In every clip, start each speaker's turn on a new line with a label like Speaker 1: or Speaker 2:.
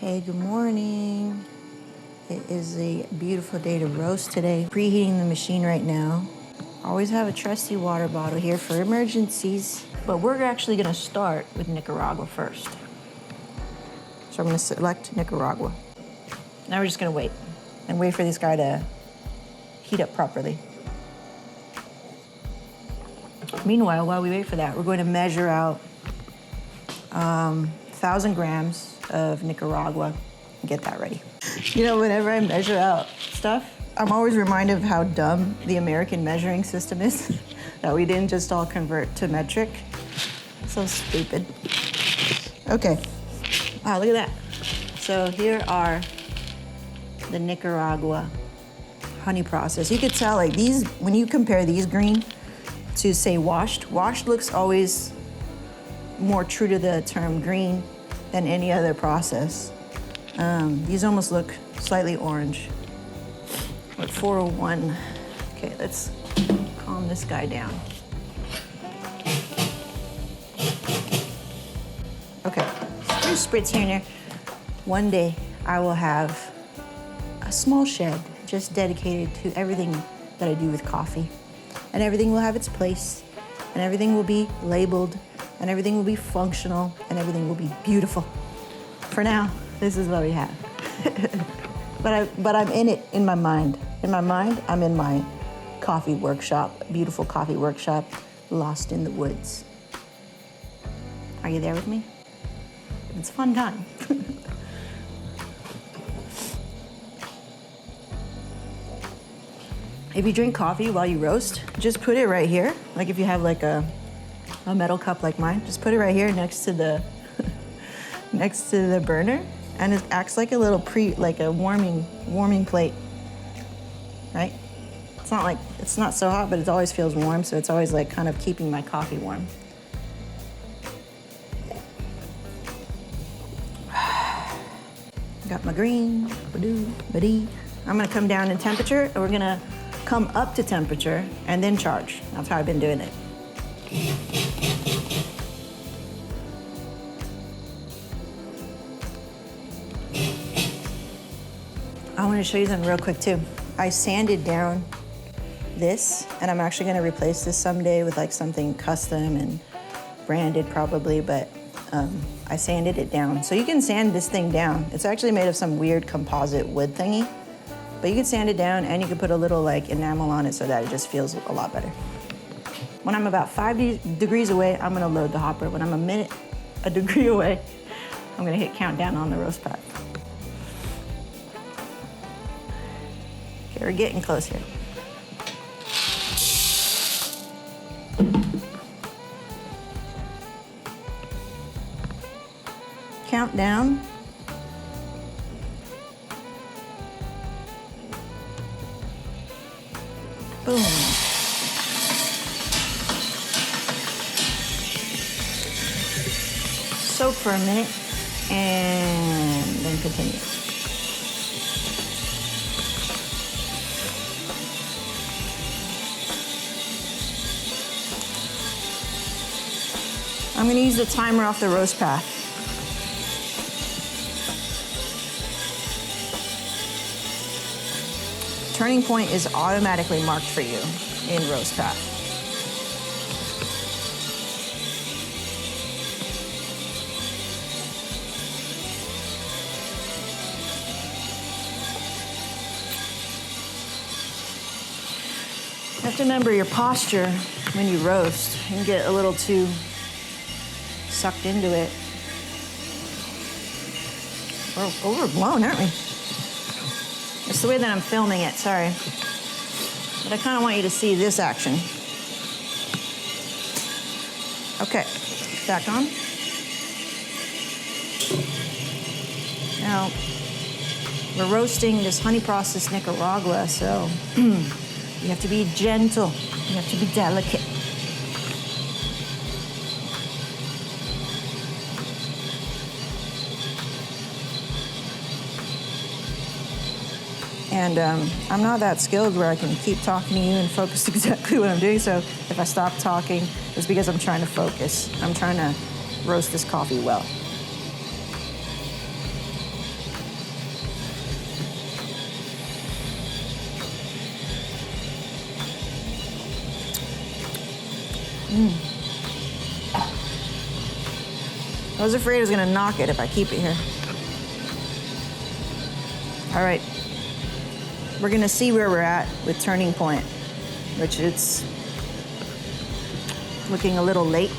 Speaker 1: Hey, good morning. It is a beautiful day to roast today. Preheating the machine right now. Always have a trusty water bottle here for emergencies, but we're actually gonna start with Nicaragua first. So I'm gonna select Nicaragua. Now we're just gonna wait for this guy to heat up properly. Meanwhile, while we wait for that, we're going to measure out 1,000 grams of Nicaragua and get that ready. You know, whenever I measure out stuff, I'm always reminded of how dumb the American measuring system is, that we didn't just all convert to metric. So stupid. Okay, wow, look at that. So here are the Nicaragua Honey Processed. You could tell, like, these, when you compare these green to, say, washed looks always more true to the term green than any other process. These almost look slightly orange. At 401. Okay, let's calm this guy down. Okay, spritz here and there. One day I will have a small shed just dedicated to everything that I do with coffee. And everything will have its place, and everything will be labeled, and everything will be functional, and everything will be beautiful. For now, this is what we have. But I'm in it in my mind. In my mind, I'm in my coffee workshop, beautiful coffee workshop, lost in the woods. Are you there with me? It's a fun time. If you drink coffee while you roast, just put it right here. Like if you have like a metal cup like mine, just put it right here next to the next to the burner, and it acts like a little like a warming plate, right? It's not so hot, but it always feels warm, so it's always like kind of keeping my coffee warm. Got my green, badoo. I'm gonna come down in temperature, and we're gonna come up to temperature and then charge. That's how I've been doing it. I want to show you something real quick too. I sanded down this, and I'm actually going to replace this someday with like something custom and branded probably, but I sanded it down. So you can sand this thing down. It's actually made of some weird composite wood thingy, but you can sand it down and you can put a little like enamel on it so that it just feels a lot better. When I'm about 5 degrees away, I'm going to load the hopper. When I'm a degree away, I'm going to hit countdown on the roast pad. Okay, we're getting close here. Countdown. Boom. Soak for a minute and then continue. I'm going to use the timer off the roast path. Turning point is automatically marked for you in roast path. You have to remember your posture when you roast. You can get a little too sucked into it. We're overblown, aren't we? It's the way that I'm filming it, sorry. But I kind of want you to see this action. Okay, back on. Now, we're roasting this honey processed Nicaragua, so you have to be gentle. You have to be delicate. And I'm not that skilled where I can keep talking to you and focus exactly what I'm doing. So if I stop talking, it's because I'm trying to focus. I'm trying to roast this coffee well. I was afraid I was gonna knock it if I keep it here. All right, we're gonna see where we're at with turning point, which it's looking a little late.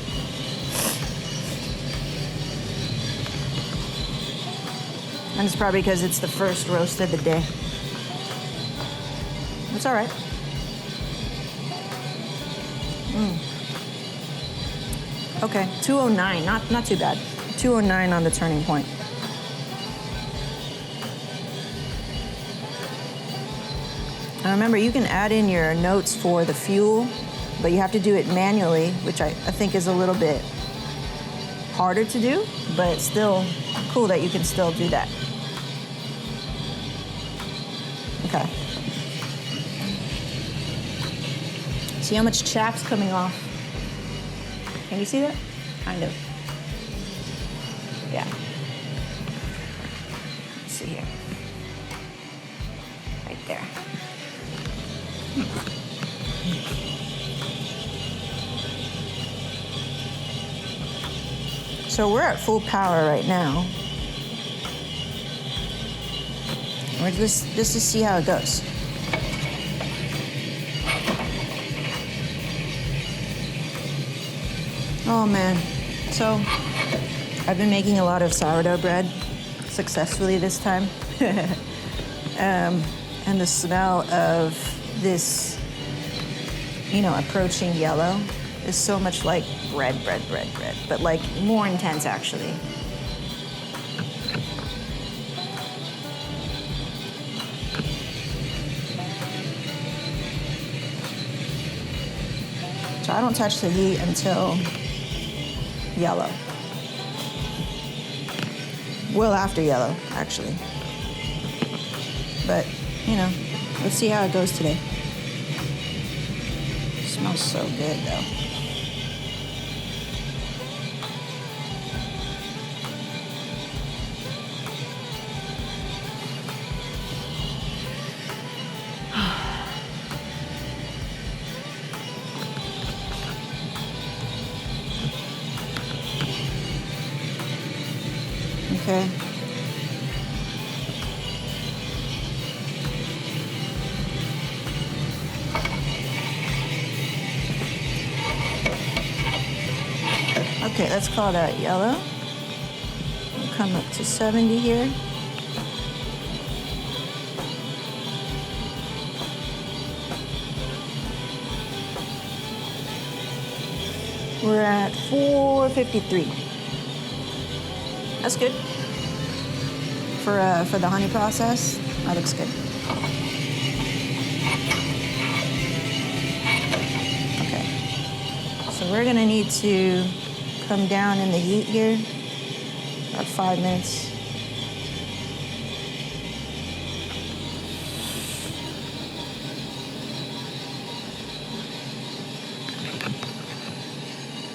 Speaker 1: And it's probably because it's the first roast of the day. It's all right. Okay, 209, not too bad. 209 on the turning point. And remember, you can add in your notes for the fuel, but you have to do it manually, which I think is a little bit harder to do, but it's still cool that you can still do that. Okay. See how much chaff's coming off? Can you see that? Kind of. Yeah. Let's see here. Right there. So we're at full power right now. We're just to see how it goes. Oh man, so I've been making a lot of sourdough bread successfully this time. And the smell of this, approaching yellow is so much like bread, but like more intense actually. So I don't touch the heat until yellow. Well, after yellow, actually. But, let's see how it goes today. It smells so good, though. Okay. Okay, let's call that yellow. We'll come up to 70 here. We're at 453. That's good. For the honey process, that looks good. Okay. So we're gonna need to come down in the heat here, about 5 minutes.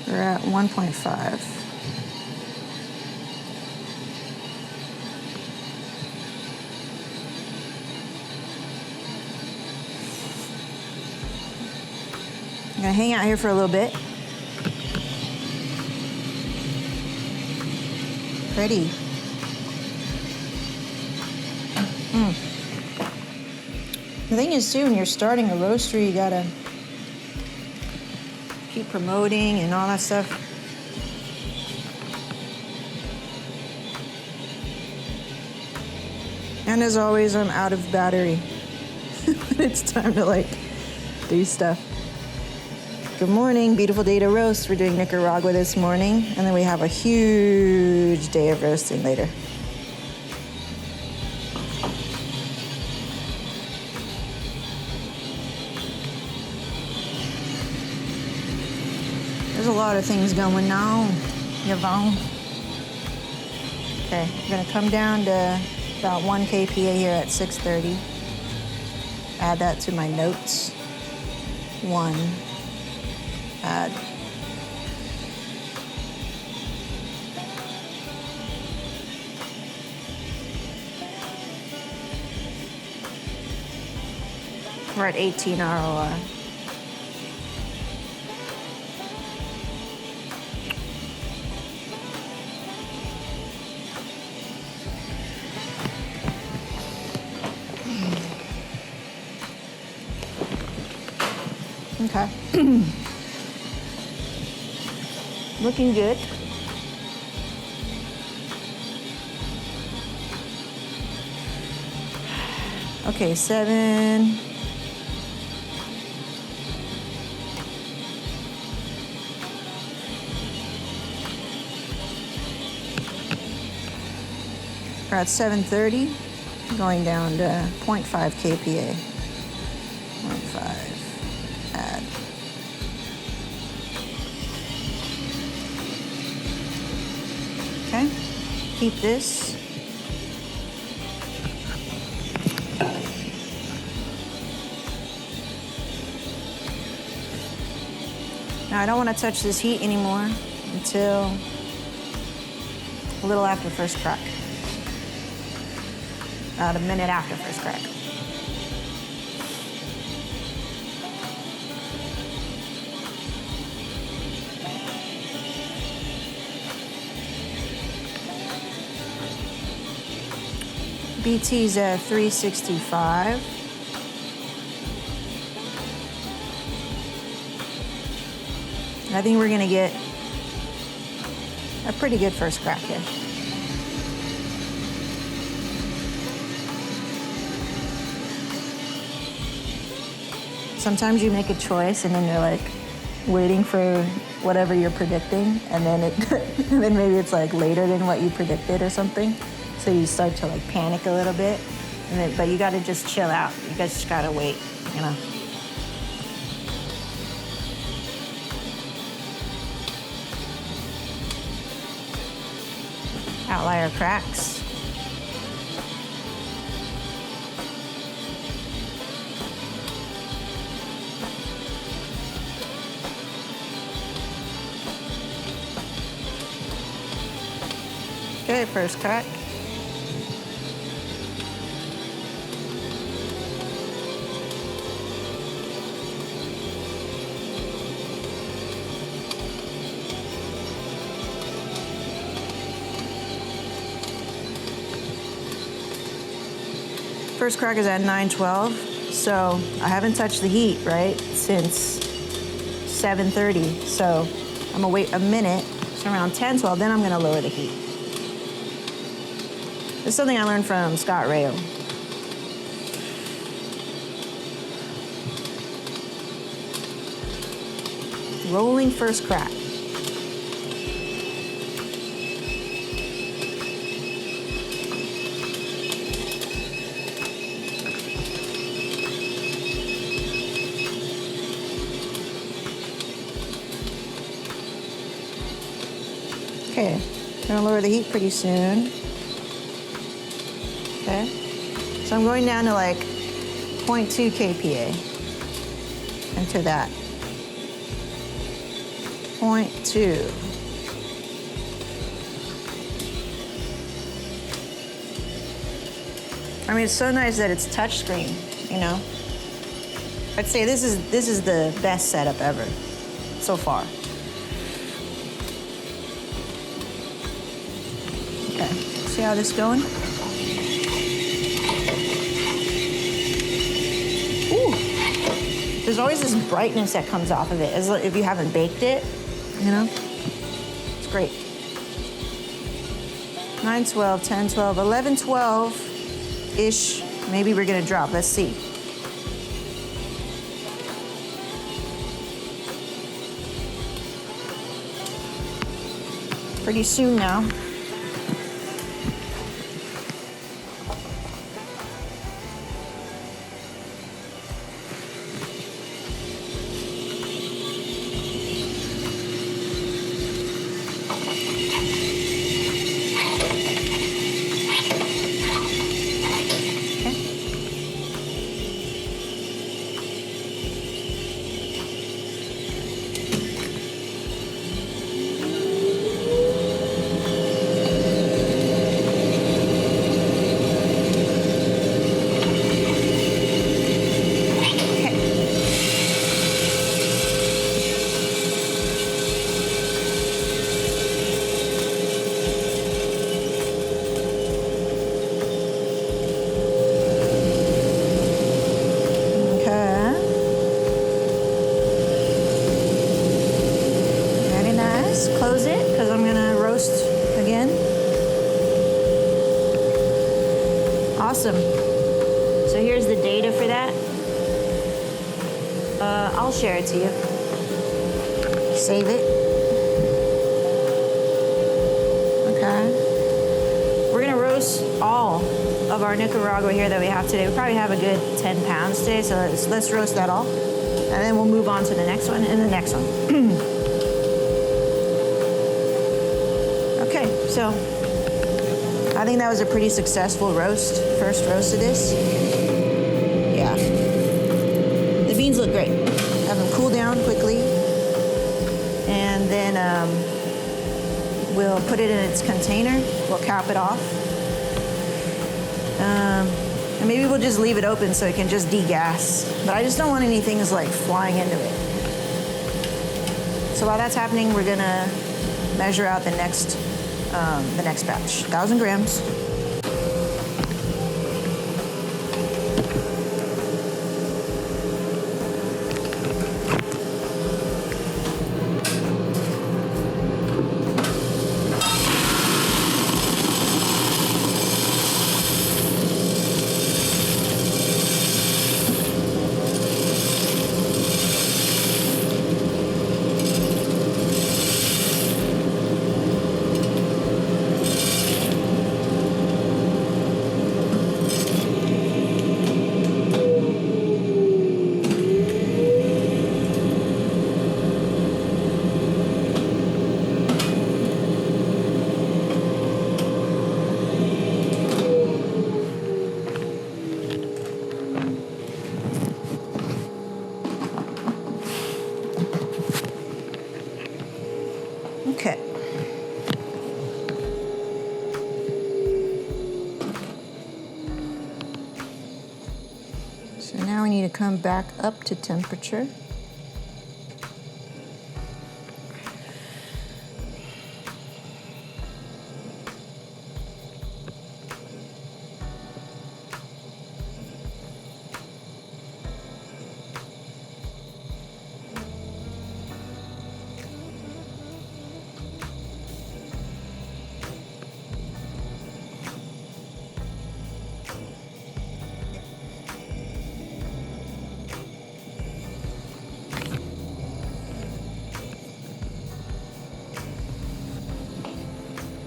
Speaker 1: We're at 1.5. I'm gonna hang out here for a little bit. Pretty. The thing is, too, when you're starting a roastery, you gotta keep promoting and all that stuff. And as always, I'm out of battery. It's time to do stuff. Good morning, beautiful day to roast. We're doing Nicaragua this morning, and then we have a huge day of roasting later. There's a lot of things going on, Yvonne. Okay, we're gonna come down to about 1 kPa here at 6:30. Add that to my notes. 1. Add. We're at 18 ROR. Okay. Looking good. Okay, 7. We're at 730, going down to 0.5 kPa. 0.5, add. Okay, keep this. Now I don't want to touch this heat anymore until a little after first crack. About a minute after first crack. BT's at 365. I think we're gonna get a pretty good first crack here. Sometimes you make a choice and then you're like waiting for whatever you're predicting, and then and then maybe it's like later than what you predicted or something. So you start to like panic a little bit, but you gotta just chill out. You guys just gotta wait, you know. Outlier cracks. Okay, first crack. First crack is at 912, so I haven't touched the heat, right, since 7:30. So I'm gonna wait a minute, so around 10:12, then I'm gonna lower the heat. This is something I learned from Scott Rayo. Rolling first crack. Okay, gonna lower the heat pretty soon. Okay, so I'm going down to like 0.2 kPa. Enter that. 0.2. I mean, it's so nice that it's touchscreen, you know? I'd say this is the best setup ever so far. Okay, see how this is going? Ooh, there's always this brightness that comes off of it, as if you haven't baked it, you know? It's great. 9:12, 10:12, 11:12-ish. Maybe we're gonna drop, let's see. Pretty soon now. Awesome. So here's the data for that. I'll share it to you. Save it. Okay. We're gonna roast all of our Nicaragua here that we have today. We probably have a good 10 pounds today, so let's roast that all. And then we'll move on to the next one and the next one. Okay, so I think that was a pretty successful roast, first roast of this. Yeah. The beans look great. Have them cool down quickly. And then we'll put it in its container. We'll cap it off. And maybe we'll just leave it open so it can just degas. But I just don't want any things like flying into it. So while that's happening, we're gonna measure out the next batch, 1,000 grams. Okay. So now we need to come back up to temperature.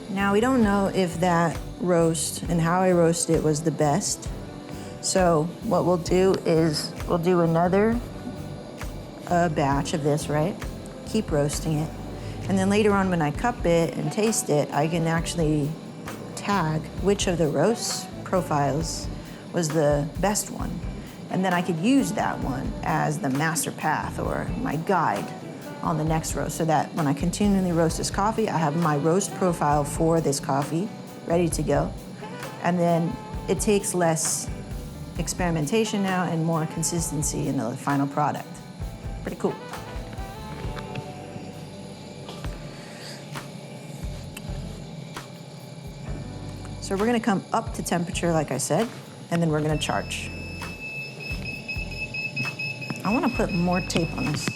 Speaker 1: Now, we don't know if that roast and how I roast it was the best. So what we'll do is we'll do another batch of this, right? Keep roasting it. And then later on when I cup it and taste it, I can actually tag which of the roast profiles was the best one. And then I could use that one as the master path or my guide on the next roast, so that when I continually roast this coffee, I have my roast profile for this coffee ready to go. And then it takes less experimentation now and more consistency in the final product. Pretty cool. So we're gonna come up to temperature, like I said, and then we're gonna charge. I wanna put more tape on this.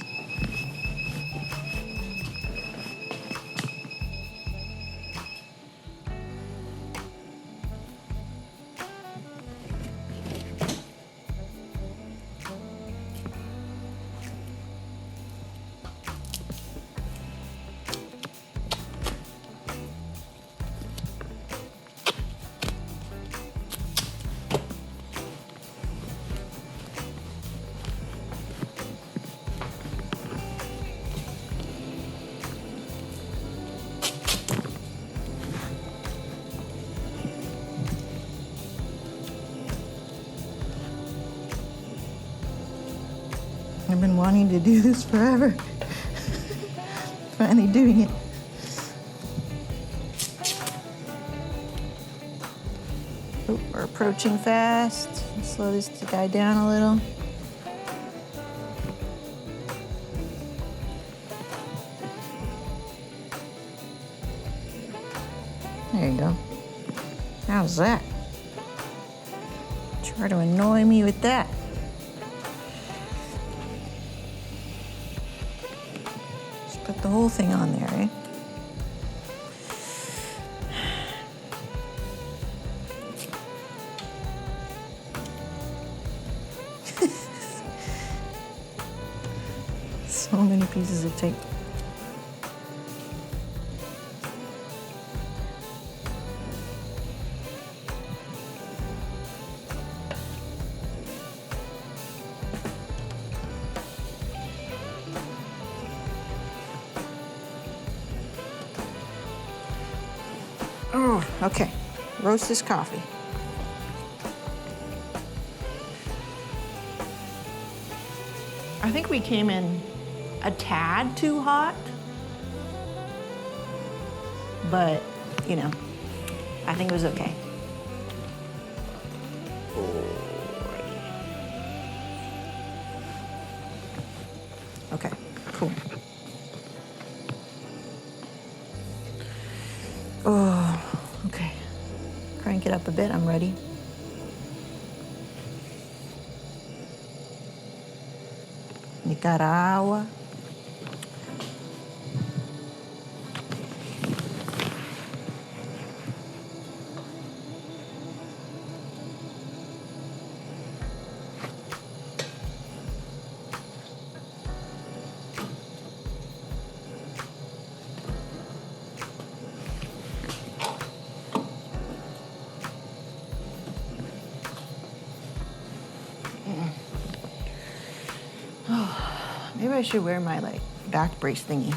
Speaker 1: I've been wanting to do this forever. Finally doing it. Oh, we're approaching fast. Let's slow this guy down a little. There you go. How's that? Try to annoy me with that. Put the whole thing on there, right? So many pieces of tape. Oh, okay. Roast this coffee. I think we came in a tad too hot, but you know, I think it was okay. Okay, cool. Oh, okay. Crank it up a bit, I'm ready. Nicaragua. Maybe I should wear my like back brace thingy.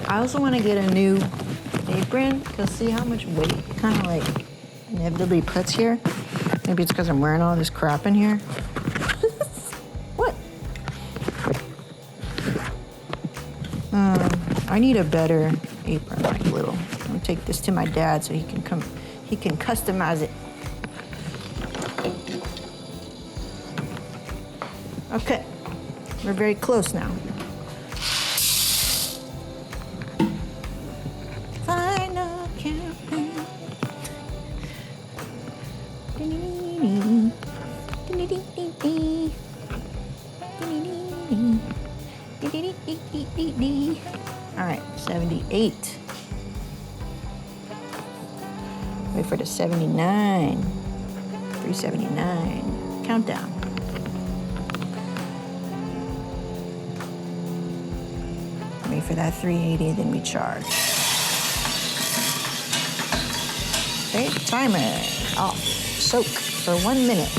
Speaker 1: I also want to get a new apron because see how much weight it kind of like inevitably puts here. Maybe it's because I'm wearing all this crap in here. What? I need a better apron, like little. I'm gonna take this to my dad so he can customize it. Okay, we're very close now. Final countdown. All right, 78. Wait for the 79. 379. Countdown. Wait for that 380, then we charge. Okay, timer off. Soak for 1 minute.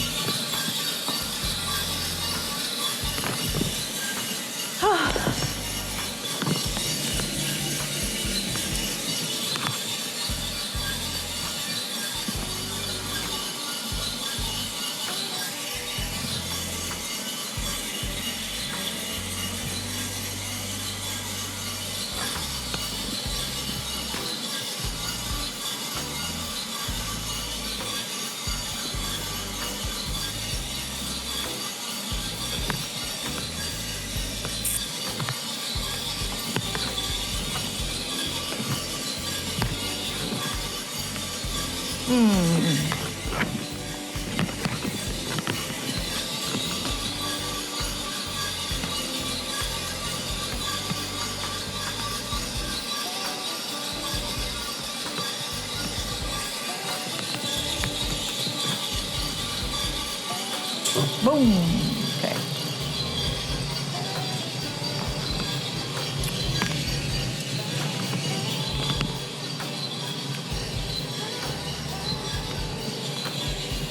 Speaker 1: Boom. Okay.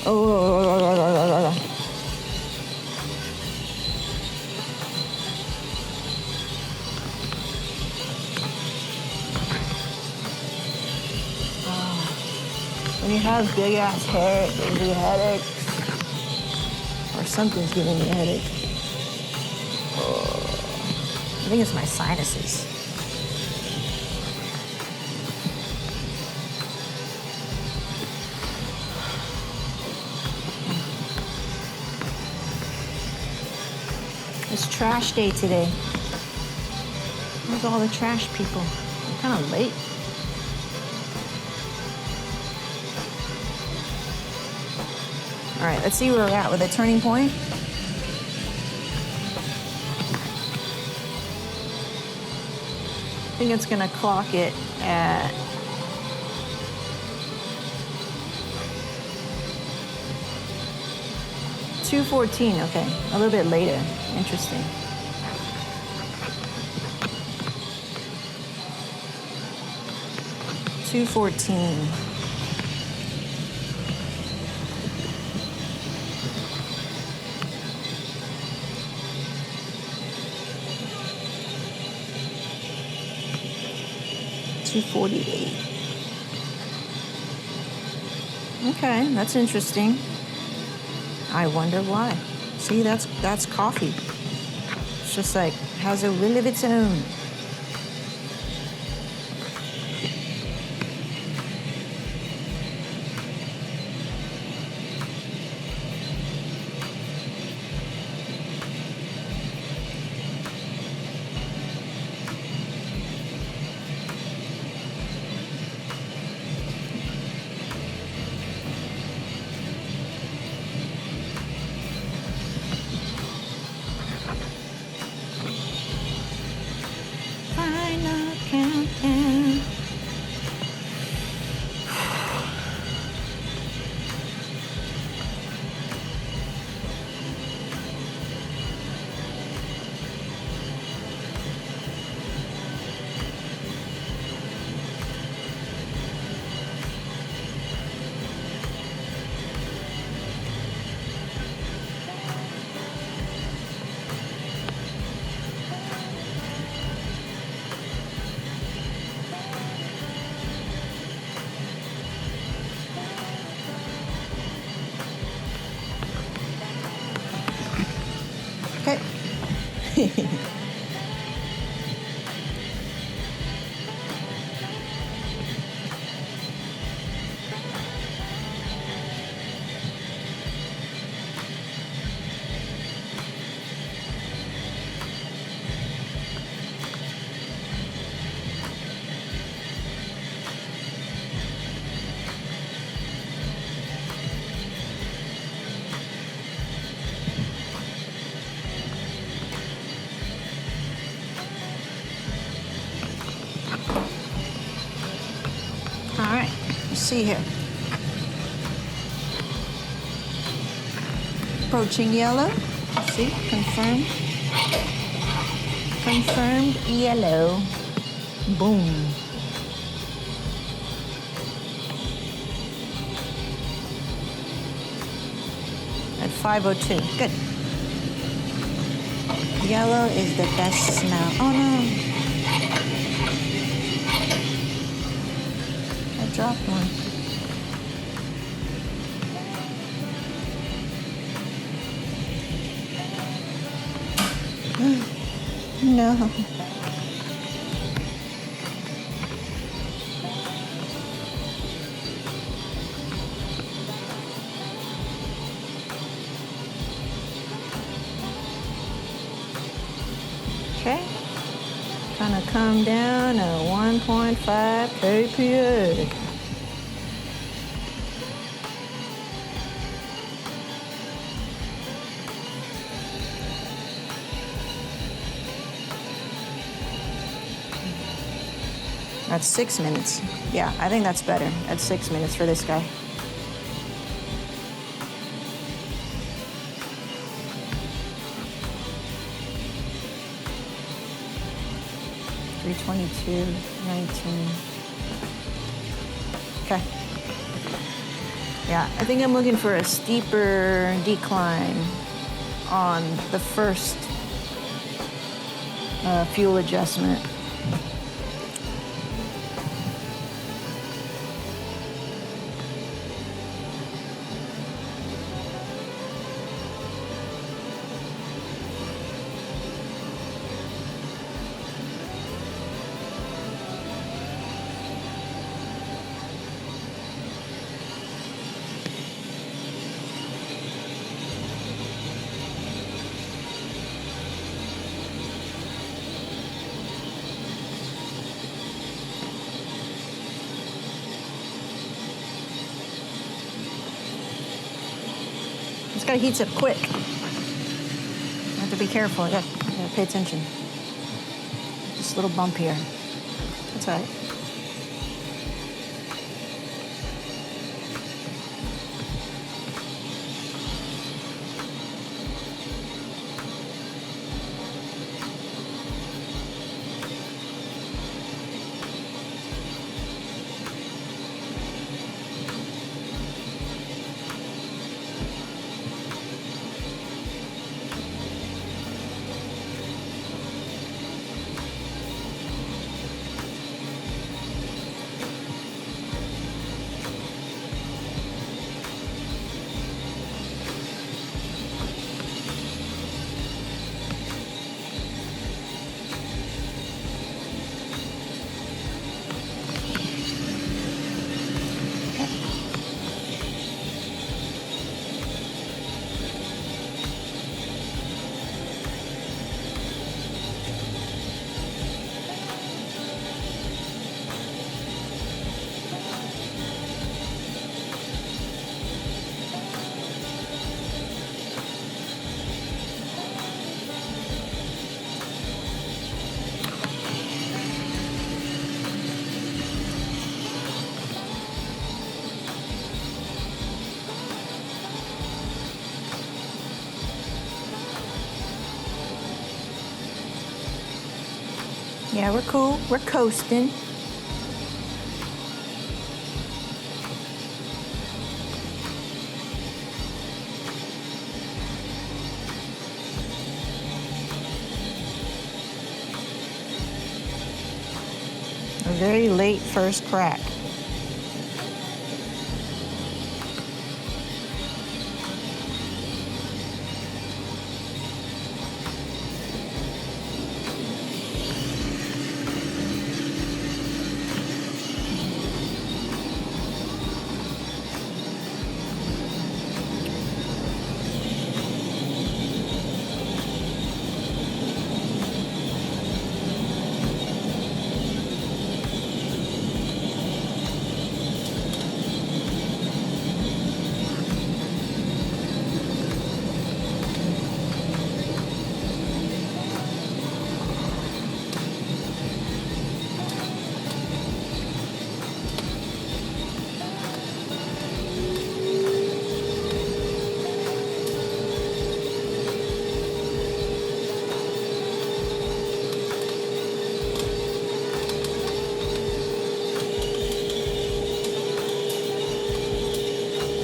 Speaker 1: Oh. When you have big ass hair, it gives you a headache. Or something's giving me a headache. Oh. I think it's my sinuses. It's trash day today. Where's all the trash people? I'm kind of late. All right, let's see where we're at with a turning point. I think it's gonna clock it at 2:14, okay. A little bit later. Interesting. $2.14. $2.48. Okay, that's interesting. I wonder why. See, that's coffee. It's just like has a will of its own. Final countdown. Okay. All right, let's see here. Approaching yellow. See, confirmed. Confirmed yellow. Boom. At 5:02. Good. Yellow is the best smell. Oh no. Dropped one. No. Okay. Gonna come down at 1.5 kPa. That's 6 minutes. Yeah, I think that's better. That's 6 minutes for this guy. $322.19. Okay. Yeah, I think I'm looking for a steeper decline on the first fuel adjustment. It's gotta heat up quick. I have to be careful. I gotta pay attention. Just a little bump here. That's all right. Yeah, we're cool. We're coasting. A very late first crack.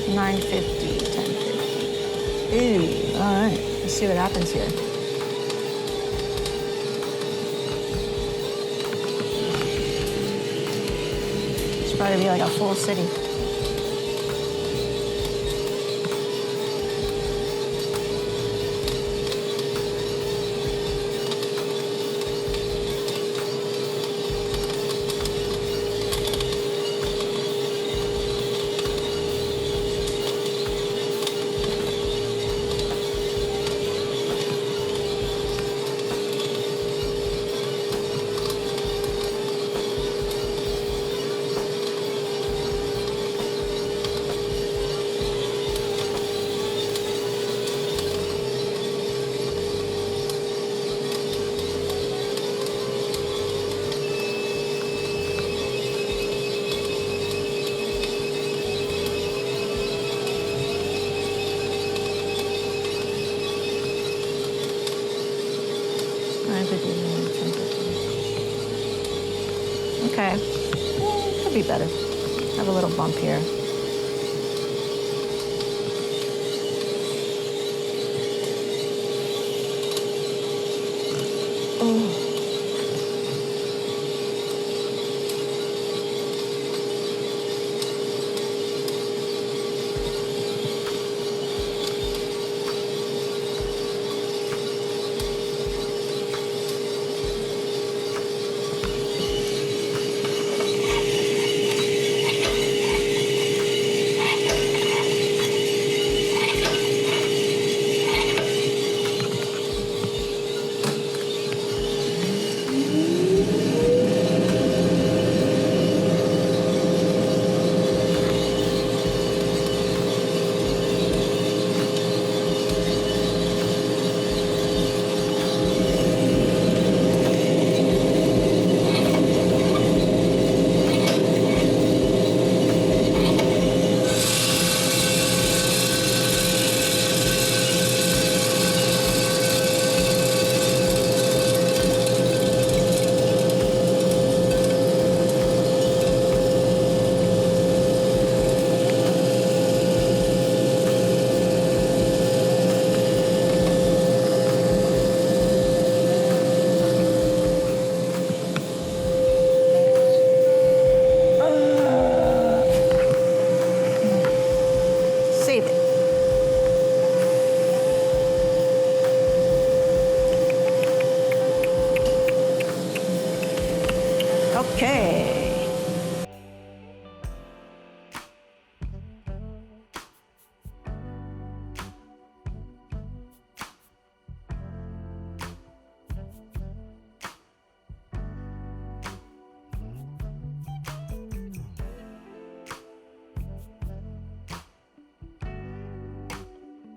Speaker 1: $9.50, $10.50. Ooh, all right. Let's see what happens here. It's probably be like a full city. Okay, could be better. Have a little bump here. Oh. Save it. Okay.